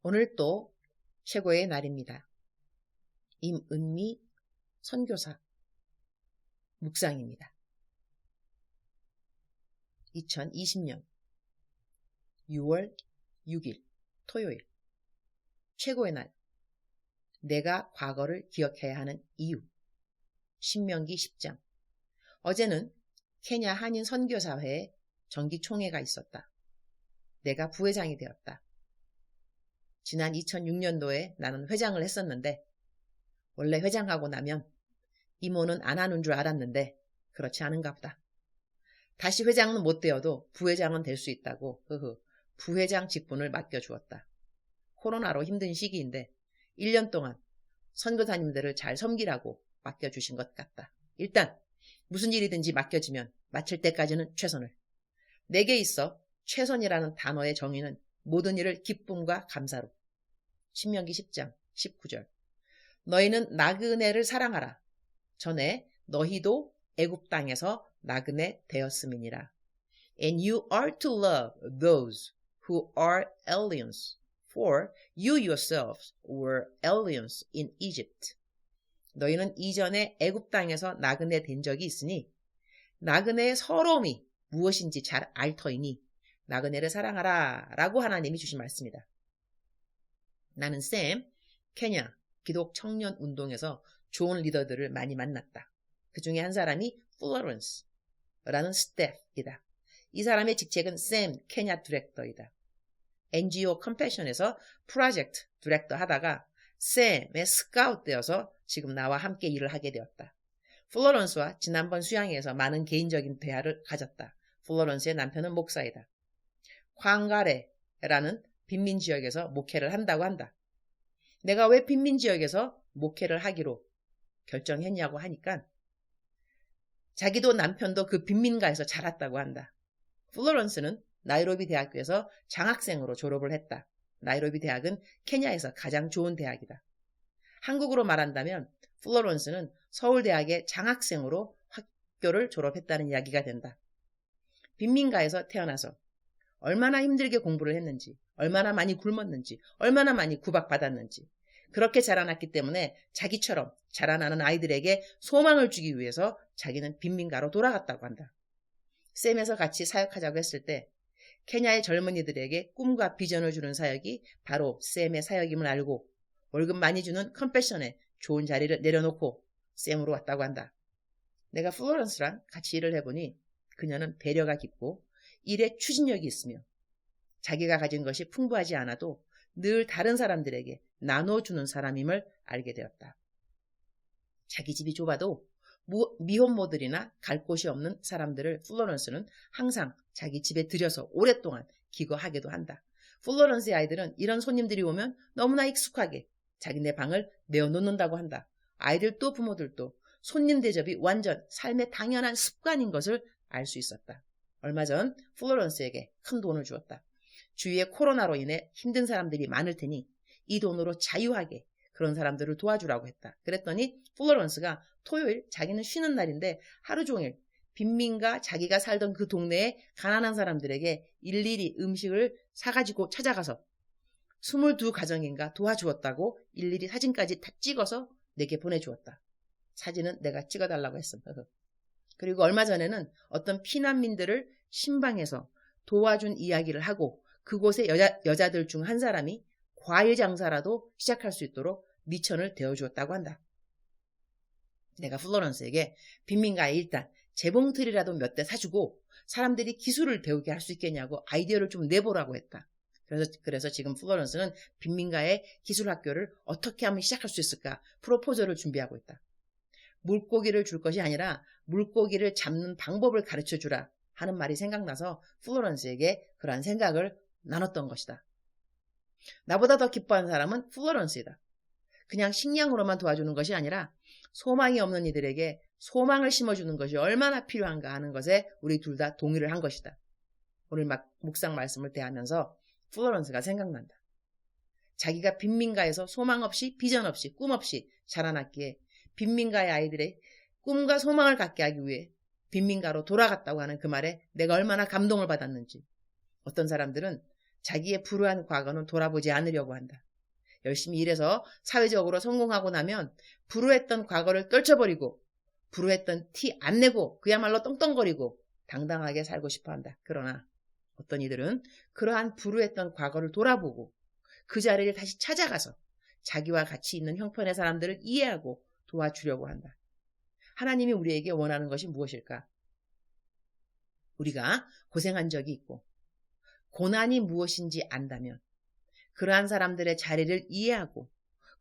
오늘 또 최고의 날입니다. 임은미 선교사 묵상입니다. 2020년 6월 6일 토요일 최고의 날 내가 과거를 기억해야 하는 이유 신명기 10장 어제는 케냐 한인 선교사회에 정기총회가 있었다. 내가 부회장이 되었다. 지난 2006년도에 나는 회장을 했었는데 원래 회장하고 나면 이모는 안 하는 줄 알았는데 그렇지 않은가 보다. 다시 회장은 못 되어도 부회장은 될 수 있다고 부회장 직분을 맡겨주었다. 코로나로 힘든 시기인데 1년 동안 선교사님들을 잘 섬기라고 맡겨주신 것 같다. 일단 무슨 일이든지 맡겨지면 마칠 때까지는 최선을. 내게 있어 최선이라는 단어의 정의는 모든 일을 기쁨과 감사로. 신명기 10장 19절 너희는 나그네를 사랑하라. 전에 너희도 애굽 땅에서 나그네 되었음이니라. And you are to love those who are aliens, for you yourselves were aliens in Egypt. 너희는 이전에 애굽 땅에서 나그네 된 적이 있으니 나그네의 서러움이 무엇인지 잘 알 터이니 나그네를 사랑하라 라고 하나님이 주신 말씀이다. 나는 케냐 기독 청년 운동에서 좋은 리더들을 많이 만났다. 그 중에 한 사람이 플로런스라는 스태프이다. 이 사람의 직책은 케냐 디렉터이다. NGO 컴패션에서 프로젝트 디렉터 하다가 의 스카우트 되어서 지금 나와 함께 일을 하게 되었다. 플로런스와 지난번 수양회에서 많은 개인적인 대화를 가졌다. 플로런스의 남편은 목사이다. 광가레라는 빈민지역에서 목회를 한다고 한다. 내가 왜 빈민지역에서 목회를 하기로 결정했냐고 하니까 자기도 남편도 그 빈민가에서 자랐다고 한다. 플로런스는 나이로비 대학교에서 장학생으로 졸업을 했다. 나이로비 대학은 케냐에서 가장 좋은 대학이다. 한국으로 말한다면 플로런스는 서울대학의 장학생으로 학교를 졸업했다는 이야기가 된다. 빈민가에서 태어나서 얼마나 힘들게 공부를 했는지, 얼마나 많이 굶었는지, 얼마나 많이 구박받았는지 그렇게 자라났기 때문에 자기처럼 자라나는 아이들에게 소망을 주기 위해서 자기는 빈민가로 돌아갔다고 한다. 쌤에서 같이 사역하자고 했을 때 케냐의 젊은이들에게 꿈과 비전을 주는 사역이 바로 쌤의 사역임을 알고 월급 많이 주는 컴패션에 좋은 자리를 내려놓고 쌤으로 왔다고 한다. 내가 플로런스랑 같이 일을 해보니 그녀는 배려가 깊고 일에 추진력이 있으며 자기가 가진 것이 풍부하지 않아도 늘 다른 사람들에게 나눠주는 사람임을 알게 되었다. 자기 집이 좁아도 미혼모들이나 갈 곳이 없는 사람들을 플로런스는 항상 자기 집에 들여서 오랫동안 기거하기도 한다. 플로런스의 아이들은 이런 손님들이 오면 너무나 익숙하게 자기네 방을 내어놓는다고 한다. 아이들도 부모들도 손님 대접이 완전 삶의 당연한 습관인 것을 알 수 있었다. 얼마 전 플로런스에게 큰 돈을 주었다. 주위에 코로나로 인해 힘든 사람들이 많을 테니 이 돈으로 자유하게 그런 사람들을 도와주라고 했다. 그랬더니 플로런스가 토요일 자기는 쉬는 날인데 하루 종일 빈민가 자기가 살던 그 동네에 가난한 사람들에게 일일이 음식을 사가지고 찾아가서 22가정인가 도와주었다고 일일이 사진까지 다 찍어서 내게 보내주었다. 사진은 내가 찍어달라고 했음. 그리고 얼마 전에는 어떤 피난민들을 신방에서 도와준 이야기를 하고 그곳의 여자들 중 한 사람이 과일 장사라도 시작할 수 있도록 미천을 되어주었다고 한다. 내가 플로런스에게 빈민가에 일단 재봉틀이라도 몇 대 사주고 사람들이 기술을 배우게 할 수 있겠냐고 아이디어를 좀 내보라고 했다. 그래서 지금 플로런스는 빈민가의 기술학교를 어떻게 하면 시작할 수 있을까 프로포저를 준비하고 있다. 물고기를 줄 것이 아니라 물고기를 잡는 방법을 가르쳐주라 하는 말이 생각나서 플로런스에게 그러한 생각을 나눴던 것이다. 나보다 더 기뻐하는 사람은 플로런스이다. 그냥 식량으로만 도와주는 것이 아니라 소망이 없는 이들에게 소망을 심어주는 것이 얼마나 필요한가 하는 것에 우리 둘 다 동의를 한 것이다. 오늘 묵상 말씀을 대하면서 플로런스가 생각난다. 자기가 빈민가에서 소망 없이 비전 없이 꿈 없이 자라났기에 빈민가의 아이들의 꿈과 소망을 갖게 하기 위해 빈민가로 돌아갔다고 하는 그 말에 내가 얼마나 감동을 받았는지. 어떤 사람들은 자기의 불우한 과거는 돌아보지 않으려고 한다. 열심히 일해서 사회적으로 성공하고 나면 불우했던 과거를 떨쳐버리고 불우했던 티 안 내고 그야말로 떵떵거리고 당당하게 살고 싶어 한다. 그러나 어떤 이들은 그러한 불우했던 과거를 돌아보고 그 자리를 다시 찾아가서 자기와 같이 있는 형편의 사람들을 이해하고 도와주려고 한다. 하나님이 우리에게 원하는 것이 무엇일까? 우리가 고생한 적이 있고 고난이 무엇인지 안다면 그러한 사람들의 자리를 이해하고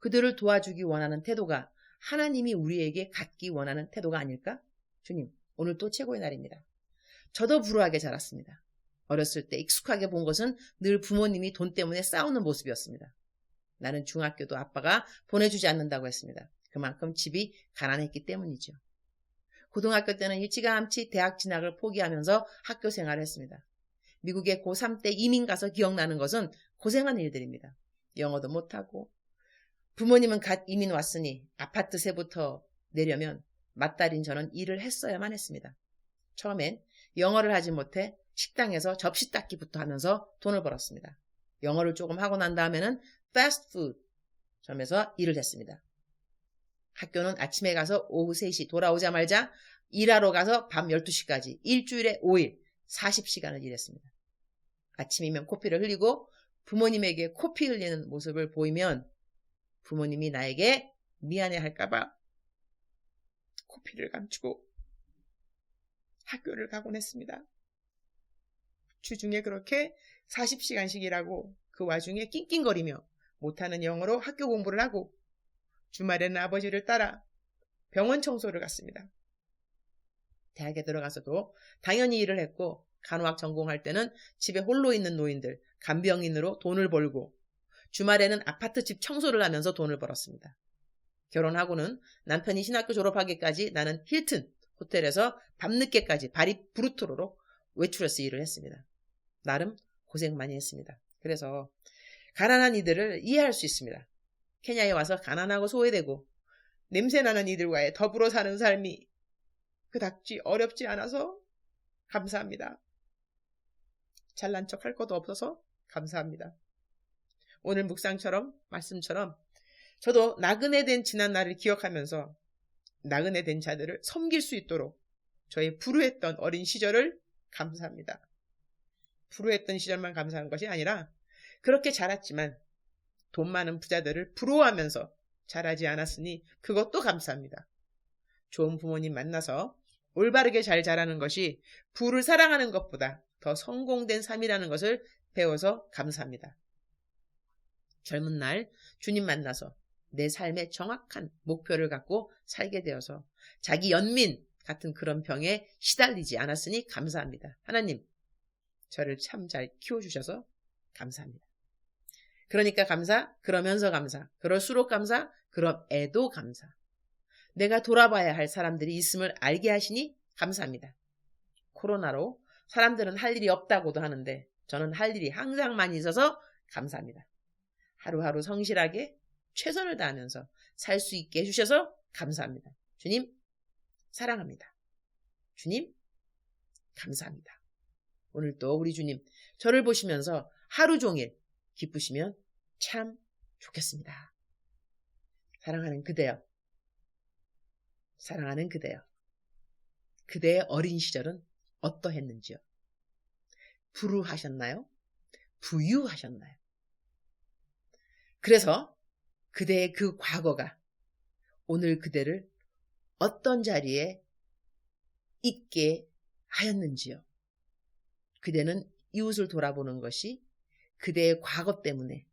그들을 도와주기 원하는 태도가 하나님이 우리에게 갖기 원하는 태도가 아닐까? 주님, 오늘 또 최고의 날입니다. 저도 불우하게 자랐습니다. 어렸을 때 익숙하게 본 것은 늘 부모님이 돈 때문에 싸우는 모습이었습니다. 나는 중학교도 아빠가 보내주지 않는다고 했습니다. 그만큼 집이 가난했기 때문이죠. 고등학교 때는 일찌감치 대학 진학을 포기하면서 학교 생활을 했습니다. 미국에 고3 때 이민 가서 기억나는 것은 고생한 일들입니다. 영어도 못하고 부모님은 갓 이민 왔으니 아파트 세부터 내려면 맏딸인 저는 일을 했어야만 했습니다. 처음엔 영어를 하지 못해 식당에서 접시 닦기부터 하면서 돈을 벌었습니다. 영어를 조금 하고 난 다음에는 패스트푸드 점에서 일을 했습니다. 학교는 아침에 가서 오후 3시 돌아오자마자 일하러 가서 밤 12시까지 일주일에 5일 40시간을 일했습니다. 아침이면 코피를 흘리고 부모님에게 코피 흘리는 모습을 보이면 부모님이 나에게 미안해 할까봐 코피를 감추고 학교를 가곤 했습니다. 주중에 그렇게 40시간씩 일하고 그 와중에 낑낑거리며 못하는 영어로 학교 공부를 하고 주말에는 아버지를 따라 병원 청소를 갔습니다. 대학에 들어가서도 당연히 일을 했고 간호학 전공할 때는 집에 홀로 있는 노인들, 간병인으로 돈을 벌고 주말에는 아파트 집 청소를 하면서 돈을 벌었습니다. 결혼하고는 남편이 신학교 졸업하기까지 나는 힐튼 호텔에서 밤늦게까지 발이 부르트로록 외출해서 일을 했습니다. 나름 고생 많이 했습니다. 그래서 가난한 이들을 이해할 수 있습니다. 케냐에 와서 가난하고 소외되고 냄새나는 이들과의 더불어 사는 삶이 그닥지 어렵지 않아서 감사합니다. 잘난 척 할 것도 없어서 감사합니다. 오늘 묵상처럼 말씀처럼 저도 나그네 된 지난 날을 기억하면서 나그네 된 자들을 섬길 수 있도록 저의 불우했던 어린 시절을 감사합니다. 불우했던 시절만 감사한 것이 아니라 그렇게 자랐지만 돈 많은 부자들을 부러워하면서 자라지 않았으니 그것도 감사합니다. 좋은 부모님 만나서 올바르게 잘 자라는 것이 부를 사랑하는 것보다 더 성공된 삶이라는 것을 배워서 감사합니다. 젊은 날 주님 만나서 내 삶의 정확한 목표를 갖고 살게 되어서 자기 연민 같은 그런 병에 시달리지 않았으니 감사합니다. 하나님, 저를 참 잘 키워주셔서 감사합니다. 그러니까 감사, 그러면서 감사, 그럴수록 감사, 그럼에도 감사. 내가 돌아봐야 할 사람들이 있음을 알게 하시니 감사합니다. 코로나로 사람들은 할 일이 없다고도 하는데 저는 할 일이 항상 많이 있어서 감사합니다. 하루하루 성실하게 최선을 다하면서 살 수 있게 해주셔서 감사합니다. 주님, 사랑합니다. 주님, 감사합니다. 오늘 또 우리 주님, 저를 보시면서 하루 종일 기쁘시면 참 좋겠습니다. 사랑하는 그대여, 사랑하는 그대여, 그대의 어린 시절은 어떠했는지요? 불우하셨나요? 부유하셨나요? 그래서 그대의 그 과거가 오늘 그대를 어떤 자리에 있게 하였는지요? 그대는 이웃을 돌아보는 것이 그대의 과거 때문에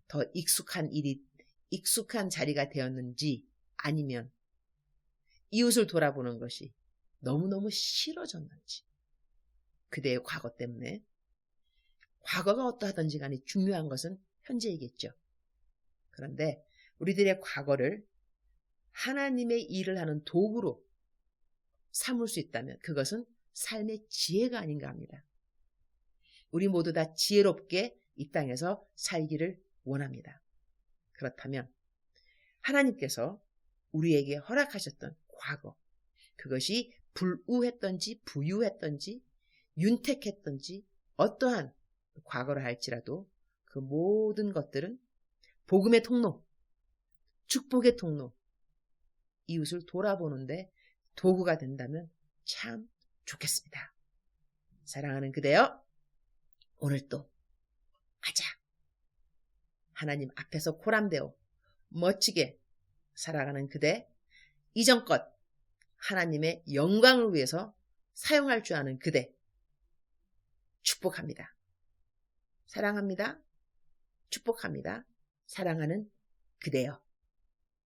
더 익숙한 자리가 되었는지 아니면 이웃을 돌아보는 것이 너무너무 싫어졌는지 그대의 과거 때문에 과거가 어떠하든지 간에 중요한 것은 현재이겠죠. 그런데 우리들의 과거를 하나님의 일을 하는 도구로 삼을 수 있다면 그것은 삶의 지혜가 아닌가 합니다. 우리 모두 다 지혜롭게 이 땅에서 살기를 원합니다. 그렇다면 하나님께서 우리에게 허락하셨던 과거, 그것이 불우했던지 부유했던지 윤택했던지 어떠한 과거를 할지라도 그 모든 것들은 복음의 통로, 축복의 통로, 이웃을 돌아보는데 도구가 된다면 참 좋겠습니다. 사랑하는 그대여, 오늘 또 가자. 하나님 앞에서 고람되어 멋지게 살아가는 그대, 이전껏 하나님의 영광을 위해서 사용할 줄 아는 그대, 축복합니다. 사랑합니다. 축복합니다. 사랑하는 그대여.